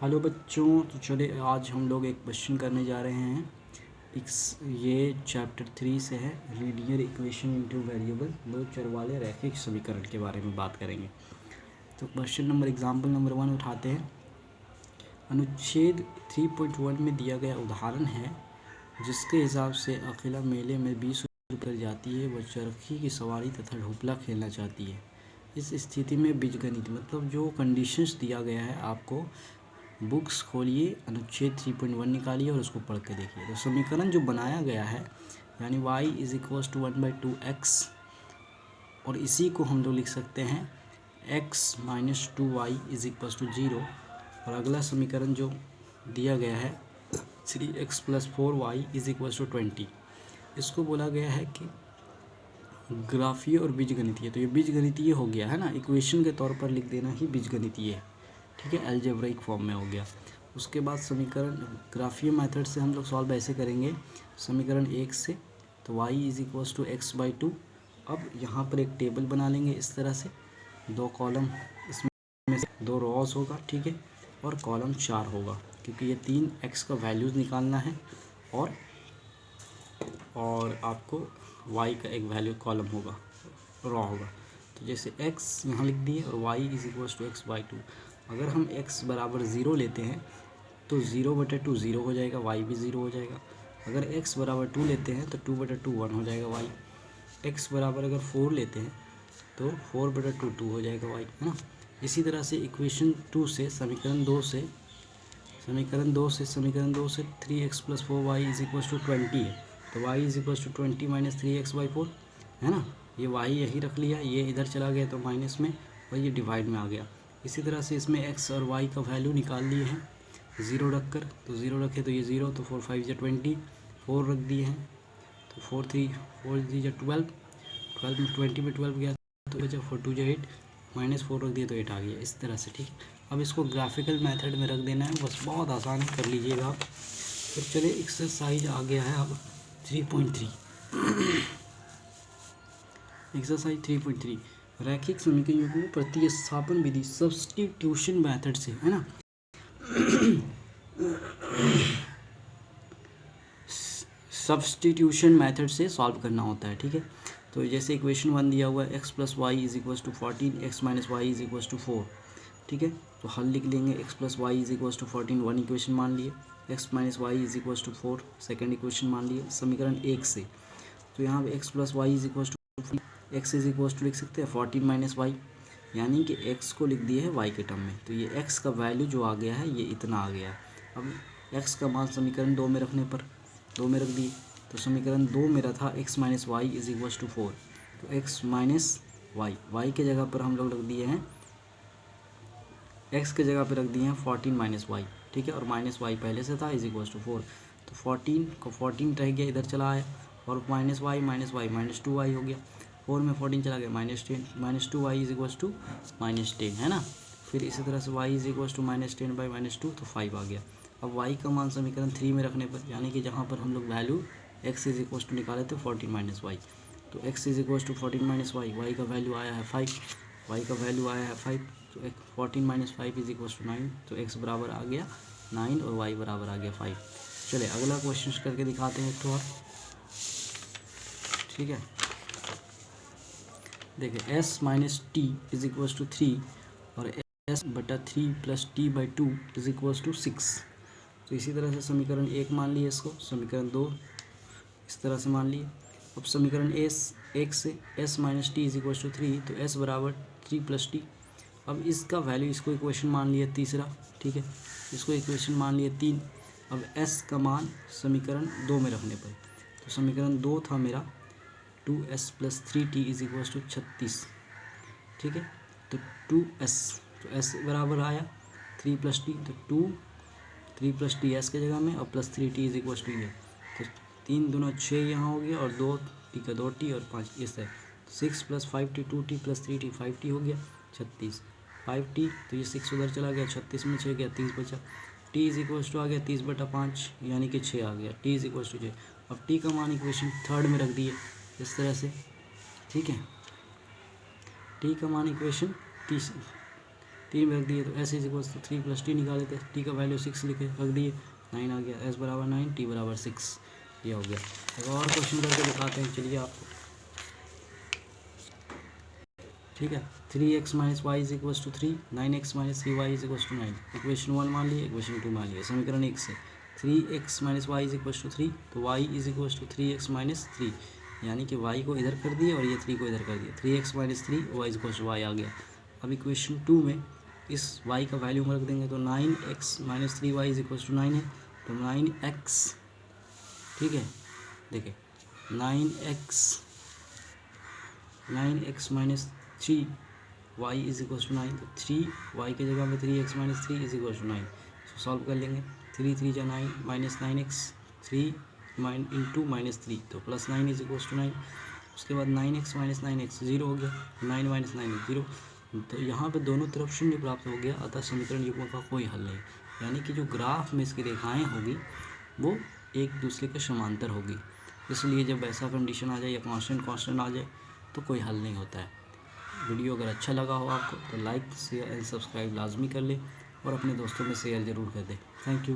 Hello बच्चों, तो चले आज हम लोग एक क्वेश्चन करने जा रहे हैं। ये चैप्टर 3 से है, लीनियर इक्वेशन इनटू वेरिएबल, दो चर वाले रैखिक समीकरण के बारे में बात करेंगे। तो क्वेश्चन नंबर एग्जाम्पल नंबर 1 उठाते हैं। अनुच्छेद 3.1 में दिया गया उदाहरण है जिसके हिसाब से अकेला मेले में 20 रुपये जाती है, वह चरखी की सवारी तथा ढोपला खेलना चाहती है। इस स्थिति में बीजगणित मतलब जो कंडीशंस दिया गया है, आपको बुक्स खोलिए, अनुच्छेद 3.1 निकालिए और उसको पढ़ के देखिए। तो समीकरण जो बनाया गया है यानी y is equals to 1/2x, और इसी को हम लोग लिख सकते हैं x minus 2y is equals to 0। और अगला समीकरण जो दिया गया है 3x plus 4y is equals to 20। इसको बोला गया है कि ग्राफीय और बीजगणितीय। तो ये बीजगणितीय हो गया है ना, इक्वेशन के तौर पर लिख देना ही बीजगणितीय है, ठीक है, अलजेब्रिक फॉर्म में हो गया। उसके बाद समीकरण ग्राफीय मेथड से हम लोग सॉल्व ऐसे करेंगे, समीकरण 1 से तो y is equals to x/2। अब यहाँ पर एक टेबल बना लेंगे इस तरह से, दो कॉलम, इसमें से दो रॉस होगा, ठीक है, और कॉलम 4 होगा, क्योंकि ये 3 x का वैल्यूज़ निकालना है और आपको y का एक वैल्यू कॉलम होगा, रॉ होगा। तो जैसे x यहाँ लिख दिए और y is equals to x/2। अगर हम x बराबर 0 लेते हैं तो 0/2 0 हो जाएगा, y भी 0 हो जाएगा। अगर x बराबर 2 लेते हैं तो 2/2 1 हो जाएगा y। x बराबर अगर 4 लेते हैं तो 4/2 2 हो जाएगा y, है ना। इसी तरह से इक्वेशन 2 से समीकरण 2 से 3x plus 4y is equals to 20 है। तो y is equals to 20 minus 3x/4, है ना। ये y यही रख लिया, ये इधर चला गया तो माइनस में, और ये डिवाइड में आ गया। इसी तरह से इसमें x और y का वैल्यू निकाल लिए हैं 0 रख कर, तो 0 रखे तो ये 0, तो 4 5 20, 4 रख दिए हैं तो 4 3 12, 12 में 20 में 12 गया तो बचा 4 2 8, माइनस 4 रख दिए तो 8 आ गया, इस तरह से, ठीक है। अब इसको ग्राफिकल मेथड में रख देना है, बस बहुत आसान कर लीजिएगा आप। तो चले एक्सरसाइज आ गया है अब 3.3 एक्सरसाइज 3.3 रैखिक समीकरणों को प्रतिस्थापन विधि सब्स्टिट्यूशन मेथड से, है ना, सब्स्टिट्यूशन मेथड से सॉल्व करना होता है, ठीक है। तो जैसे इक्वेशन 1 दिया हुआ है x plus y is equals to 14, x minus y is equals to 4, ठीक है। तो हल लिख लेंगे, x plus y is equals to 14 one equation मान लिए, x minus y is equals to 4 second equation मान लिए समीकरण 1 से। तो यहाँ पे x plus y is equals to x is equals to लिख सकते हैं 14 माइनस वाई, यानी कि x को लिख दिए है y के टर्म में। तो ये x का वैल्यू जो आ गया है ये इतना आ गया है। अब x का मान समीकरण 2 में रखने पर 2 में रख दिए, तो समीकरण 2 मेरा था x minus y is equals to 4। तो x माइनस वाई के जगह पर हम लोग रख दिए हैं, x के जगह पर रख दिए हैं 14 माइनस वाई, ठीक है, और माइनस वाई पहले से था इज इक्वल्स टू 4। तो 14 को 14 रह गया, इधर चला आया, और माइनस वाई माइनस 2y हो गया, 4 में 14 चला गया -10, -2y इज इक्वल्स टू -10, है ना। फिर इसी तरह से y is equals to -10 by -2, तो 5 आ गया। अब y का मान समीकरण 3 में रखने पर, यानी कि जहाँ पर हम लोग value x is equals to निकाले थे 14 माइनस वाई, तो x is equals to 14 minus y, y का वैल्यू आया है 5, y का वैल्यू आया है 5, तो 14 माइनस 5 इज इक्वल्स टू 9, तो x बराबर आ गया 9 और y बराबर आ गया 5। चले अगला क्वेश्चन करके दिखाते हैं एक तो और, ठीक है। देखिए s minus t is equals to 3 और s/3 plus t/2 is equals to 6। तो इसी तरह से समीकरण 1 मान लिए इसको, समीकरण 2 इस तरह से मान लिए। अब समीकरण 1 से s minus t is equals to 3, तो s बराबर 3 प्लस टी। अब इसका वैल्यू, इसको इक्वेशन मान लिया तीसरा, ठीक है, इसको इक्वेशन मान लिया 3। अब s का मान समीकरण 2 में रखने पर, तो समीकरण 2 था मेरा 2s plus 3t is equals to 36, ठीक है। तो 2s, तो s बराबर आया 3 प्लस टी, तो 3 प्लस टी एस के जगह में, और plus 3t is equals to ये, तो 3 दूना 6 यहाँ हो गया, और 2 टी का 2t और 5 इस है, 6 plus 5t 2t plus 3t 5t हो गया 36, 5t, तो ये 6 उधर चला गया, 36 में 6 गया 30 बचा, t इज इक्वल्स टू आ गया 30/5, यानी कि 6 आ गया, t इज इक्वल्स टू 6। अब t का मान इक्वेशन 3 में रख दिए इस तरह से, ठीक है, t का मान इक्वेशन 3 में रख दिए तो s is equal to 3 plus t निकाले थे, t का वैल्यू 6 लिखे रख दिए, 9 आ गया, s बराबर 9 t बराबर 6, ये हो गया। एक और क्वेश्चन करके दिखाते हैं, चलिए आपको, ठीक है। 3x minus y is equal to 3, 9x minus 3y is equal to 9, equation 1 मान लिए, इक्वेशन 2 मान लिए, समीकरण 1 से 3x minus y is equal to 3, तो y is equal to 3x minus 3, यानी कि y को इधर कर दिए और ये 3 को इधर कर दिया, 3x minus 3 y is equal to y आ गया। अब इक्वेशन 2 में इस y का वैल्यू में रख देंगे तो 9x minus 3y is equal to 9 है, तो 9x, ठीक है, देखिए 9x minus 3 y is equal to 9, तो 3y की जगह में 3x minus 3 is equal to 9, तो सॉल्व कर लेंगे, 3 3 जा 9 माइनस 9x, 3 इंटू माइनस 3 तो प्लस 9 इज इक्वल टू 9, उसके बाद 9x माइनस 9x 0 हो गया, 9 माइनस 9 0, तो यहाँ पे दोनों तरफ शून्य प्राप्त हो गया, अतः समीकरण युग्म का कोई हल नहीं, यानी कि जो ग्राफ में इसकी रेखाएं होगी वो एक दूसरे के समांतर होगी, इसलिए जब ऐसा कंडीशन आ जाए या कांस्टेंट आ जाए तो कोई हल नहीं होता है। वीडियो अगर अच्छा लगा हो आपको तो लाइक शेयर एंड सब्सक्राइब लाजमी कर ले और अपने दोस्तों में शेयर ज़रूर कर दें। Thank you.